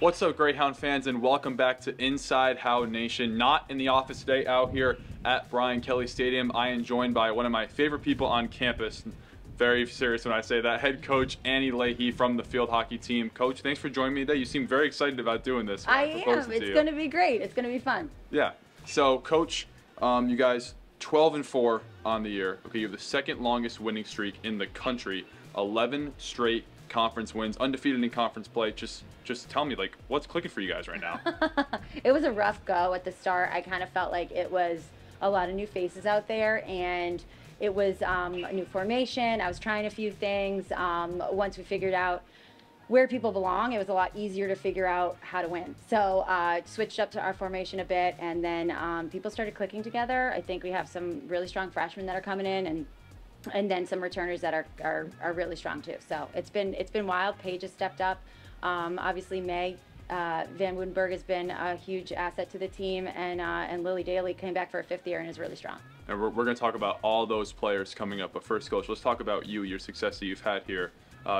What's up, Greyhound fans, and welcome back to Inside Hound Nation. Not in the office today, out here at Brian Kelly Stadium. I am joined by one of my favorite people on campus. Very serious when I say that. Head coach Annie Lahey from the field hockey team. Coach, thanks for joining me today. You seem very excited about doing this. I am. It's going to be great. It's going to be fun. Yeah. So, Coach, you guys 12-4 on the year. Okay, you have the second longest winning streak in the country. 11 straight conference wins, undefeated in conference play. Just tell me, like, what's clicking for you guys right now? It was a rough go at the start. I kind of felt like it was a lot of new faces out there, and it was a new formation. I was trying a few things. Once we figured out where people belong, it was a lot easier to figure out how to win. So switched up to our formation a bit, and then people started clicking together. I think we have some really strong freshmen that are coming in, and then some returners that are really strong too. So it's been wild. Paige has stepped up. Obviously, May Van Woudenberg has been a huge asset to the team, and Lily Daly came back for a fifth year and is really strong. And we're going to talk about all those players coming up. But first, Coach, let's talk about you, your success that you've had here.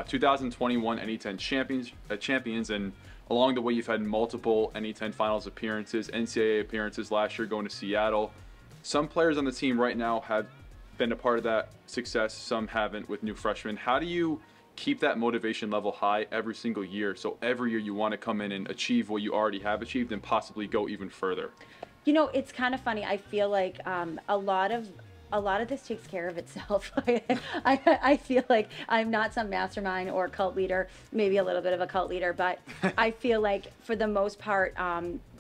2021 NE10 champions, and along the way, you've had multiple NE10 finals appearances, NCAA appearances last year, going to Seattle. Some players on the team right now have been a part of that success. Some haven't with new freshmen. How do you keep that motivation level high every single year, so every year you want to come in and achieve what you already have achieved and possibly go even further? You know, it's kind of funny. I feel like a lot of this takes care of itself. I feel like I'm not some mastermind or cult leader, maybe a little bit of a cult leader, but I feel like for the most part,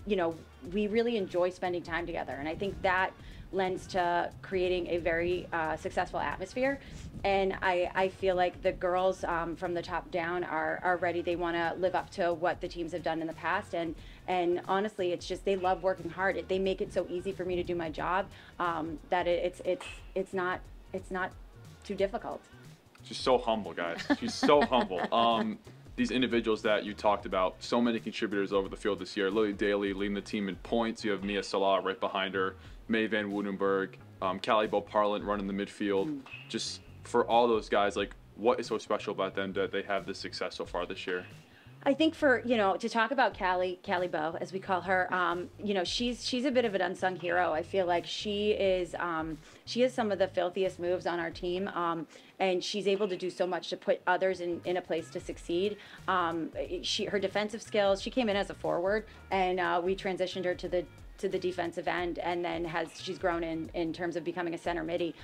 you know, we really enjoy spending time together, and I think that lends to creating a very successful atmosphere. And I feel like the girls from the top down are ready. They want to live up to what the teams have done in the past, and honestly, it's just they love working hard. They make it so easy for me to do my job that it's not too difficult. She's so humble, guys. She's so humble. These individuals that you talked about, so many contributors over the field this year. Lily Daly leading the team in points. You have Mia Salah right behind her. May Van Woudenberg, Callie Beauparlant running the midfield. Just for all those guys, like, what is so special about them that they have this success so far this year? I think to talk about Callie Beau, as we call her, she's a bit of an unsung hero. I feel like she has some of the filthiest moves on our team, and she's able to do so much to put others in a place to succeed. Her defensive skills, she came in as a forward, and we transitioned her to the defensive end, and then she's grown in terms of becoming a center midi,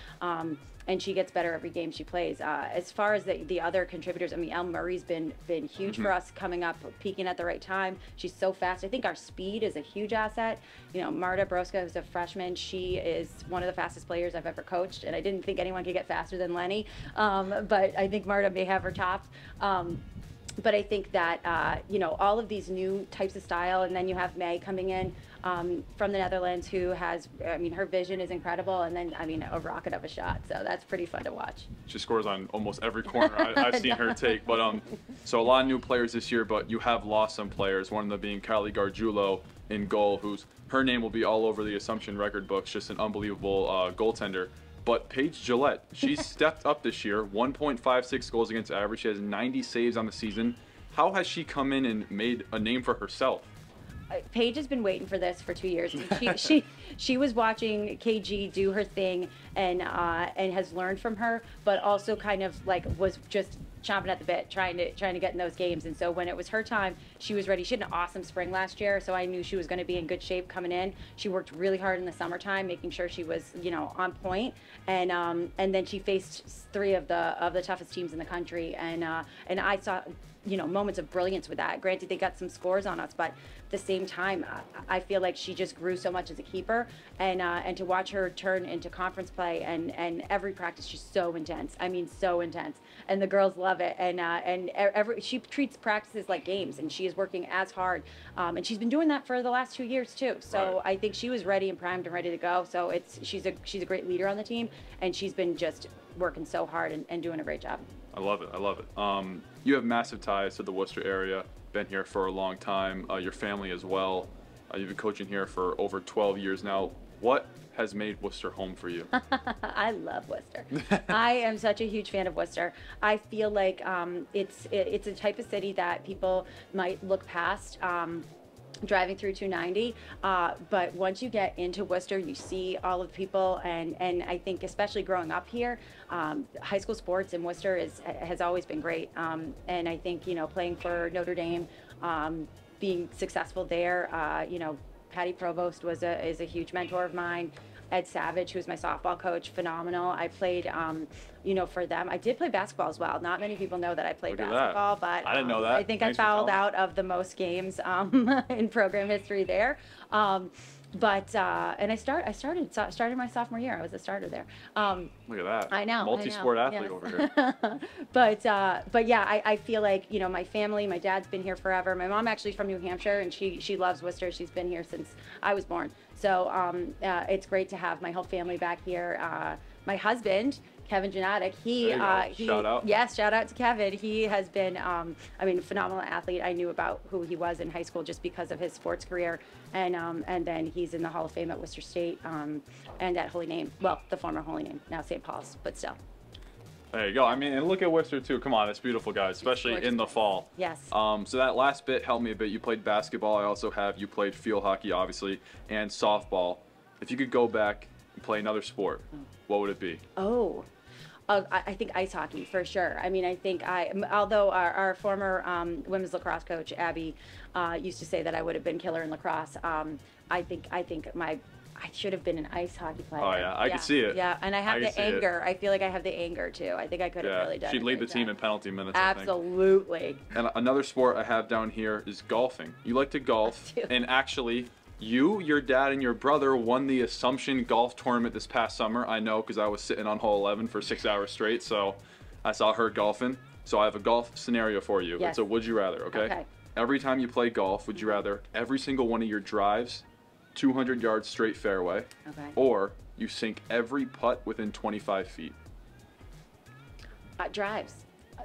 and she gets better every game she plays. As far as the other contributors, I mean, Elle Murray's been huge for us, coming up, peaking at the right time. She's so fast. I think our speed is a huge asset. You know, Marta Broska, who's a freshman, she is one of the fastest players I've ever coached, and I didn't think anyone could get faster than Lenny, but I think Marta may have her topped. But I think that, all of these new types of style, and then you have May coming in from the Netherlands, who has, her vision is incredible, and then, a rocket of a shot. So that's pretty fun to watch. She scores on almost every corner I've seen her take. But so a lot of new players this year, but you have lost some players, one of them being Kylie Gargiulo in goal, her name will be all over the Assumption record books, just an unbelievable goaltender. But Paige Gillette, she's stepped up this year, 1.56 goals against average. She has 90 saves on the season. How has she come in and made a name for herself? Paige has been waiting for this for 2 years. She was watching KG do her thing and has learned from her, but also kind of like was just chomping at the bit, trying to get in those games. And so when it was her time, she was ready. She had an awesome spring last year, so I knew she was going to be in good shape coming in. She worked really hard in the summertime, making sure she was, on point. And then she faced three of the toughest teams in the country, and I saw moments of brilliance with that. Granted, they got some scores on us, but at the same time, I feel like she just grew so much as a keeper, and to watch her turn into conference play, and every practice, she's so intense. I mean, so intense, and the girls love it. And she treats practices like games, and she is working as hard, and she's been doing that for the last 2 years too. So right. I think she was ready and primed and ready to go. So she's a great leader on the team, and she's been just working so hard and doing a great job. I love it. I love it. You have massive ties to the Worcester area, been here for a long time, your family as well. You've been coaching here for over 12 years now. what has made Worcester home for you? I love Worcester. I am such a huge fan of Worcester. I feel like it's a type of city that people might look past. Driving through 290, but once you get into Worcester, you see all of the people, and I think especially growing up here, high school sports in Worcester has always been great, and I think playing for Notre Dame, being successful there, Patty Provost is a huge mentor of mine. Ed Savage, who's my softball coach, phenomenal. I played, for them. I did play basketball as well. Not many people know that I played basketball, but I didn't know that. I think I fouled out of the most games in program history there. And I started my sophomore year. I was a starter there. Look at that. I know. Multi-sport athlete yes. over here. But yeah, I feel like, my family, my dad's been here forever. My mom actually is from New Hampshire, and she loves Worcester. She's been here since I was born. So it's great to have my whole family back here. My husband, Kevin Genetic, shout out. Yes, shout out to Kevin. He has been, a phenomenal athlete. I knew about who he was in high school just because of his sports career. And then he's in the Hall of Fame at Worcester State, and at Holy Name. Well, the former Holy Name, now St. Paul's, but still. There you go. And look at Worcester too. Come on, it's beautiful, guys, especially in the fall. Yes. So that last bit helped me a bit. You played basketball. I also have you played field hockey, obviously, and softball. If you could go back and play another sport, what would it be? I think ice hockey for sure. I think although our former women's lacrosse coach Abby used to say that I would have been killer in lacrosse. I think I should have been an ice hockey player. Oh yeah, I could see it. Yeah, and I have the anger. I feel like I have the anger too. I think I could have really done. She'd lead the team in penalty minutes. Absolutely. And another sport I have down here is golfing. You like to golf, and actually, your dad, and your brother won the Assumption Golf Tournament this past summer. I know because I was sitting on hole 11 for 6 hours straight, so I saw her golfing. So I have a golf scenario for you. Yes. It's a would you rather, okay? Every time you play golf, would you rather every single one of your drives 200 yards straight fairway, or you sink every putt within 25 feet? Drives.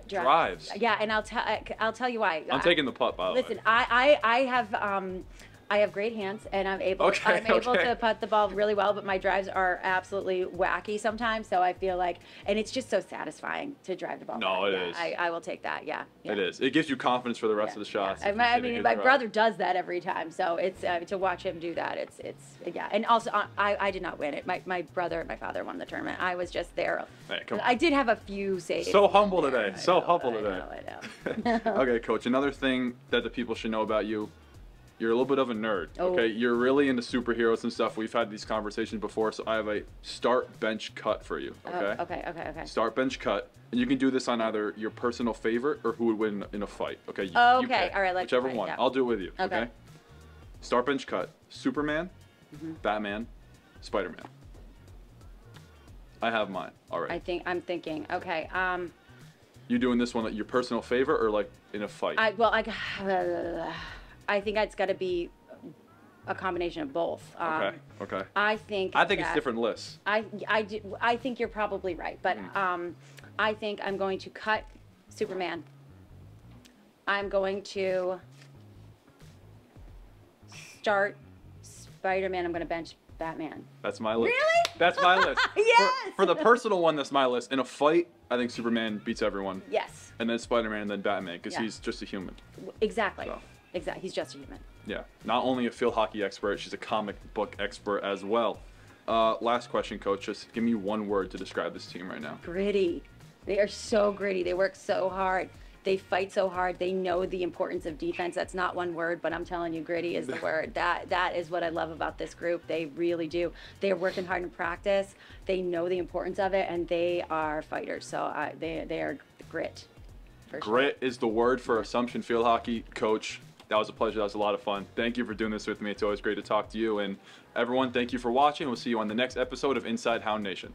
Drives. Yeah, and I'll tell you why. I'm taking the putt, by the way. Listen, I have great hands, and I'm able to putt the ball really well, but my drives are absolutely wacky sometimes. So I feel like, and it's just so satisfying to drive the ball. No, it is. I will take that. Yeah. It is. It gives you confidence for the rest of the shots. My brother does that every time, so it's to watch him do that. It's and also I did not win it. My brother and my father won the tournament. I was just there. Hey, come on. I did have a few saves. So humble today. I know. Okay, Coach. Another thing that the people should know about you. You're a little bit of a nerd, okay? You're really into superheroes and stuff. We've had these conversations before, so I have a start, bench, cut for you, okay? Okay. Start, bench, cut. And you can do this on either your personal favorite or who would win in a fight, okay? You Okay, pick. all right, whichever one. Yeah. I'll do it with you, okay? Start, bench, cut. Superman, Batman, Spider-Man. I have mine already. I'm thinking, okay. You doing this one, your personal favorite or like in a fight? I think it's got to be a combination of both. Okay. I think it's different lists. I think you're probably right, but I think I'm going to cut Superman. I'm going to start Spider-Man. I'm going to bench Batman. That's my list. Really? That's my list. Yes. For the personal one, that's my list. In a fight, I think Superman beats everyone. Yes. And then Spider-Man, and then Batman, because he's just a human. Exactly. So. Exactly. He's just a human. Yeah. Not only a field hockey expert, she's a comic book expert as well. Last question, Coach. Just give me one word to describe this team right now. Gritty. They are so gritty. They work so hard. They fight so hard. They know the importance of defense. That's not one word, but I'm telling you, gritty is the word. That is what I love about this group. They really do. They are working hard in practice. They know the importance of it, and they are fighters. So they are grit. Grit is the word for Assumption Field Hockey. Coach, that was a pleasure. That was a lot of fun. Thank you for doing this with me. It's always great to talk to you. And everyone, thank you for watching. We'll see you on the next episode of Inside Hound Nation.